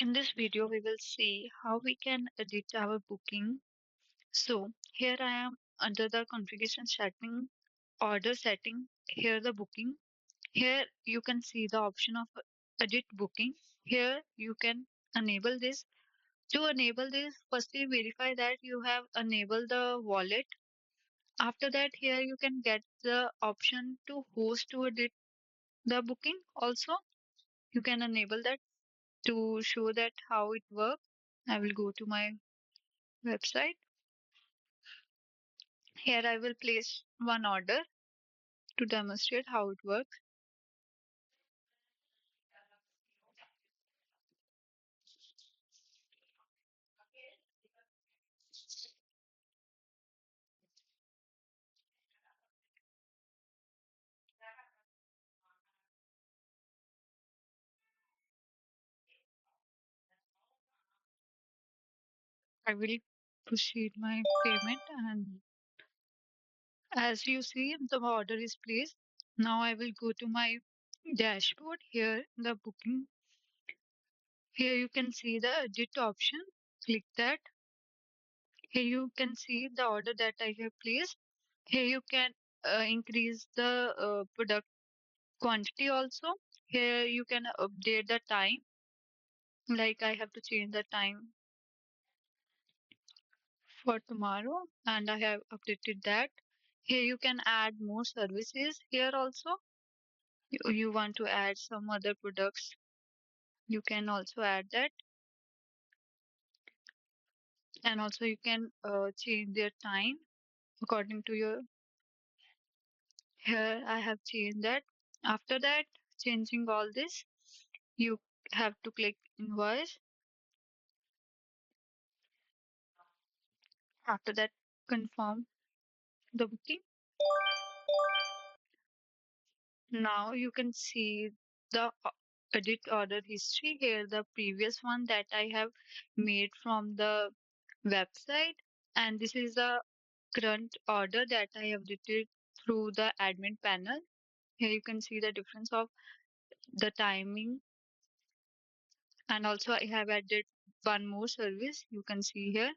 In this video, we will see how we can edit our booking. So here I am under the configuration setting, order setting, here the booking. Here you can see the option of edit booking. Here you can enable this. To enable this, firstly verify that you have enabled the wallet. After that, here you can get the option to host to edit the booking. Also, you can enable that to show that how it works. I will go to my website. Here I will place one order to demonstrate how it works. I will proceed my payment, and as you see the order is placed. Now I will go to my dashboard. Here the booking. Here you can see the edit option. Click that. Here you can see the order that I have placed. Here you can increase the product quantity also. Here you can update the time, like I have to change the time for tomorrow, and I have updated that. Here you can add more services. Here also you want to add some other products, you can also add that. And also you can change their time according to your. Here I have changed that. After that, changing all this, you have to click invoice. After that, confirm the booking. Now you can see the edit order history. Here the previous one that I have made from the website, and this is the current order that I have edited through the admin panel. Here you can see the difference of the timing, and also I have added one more service, you can see here.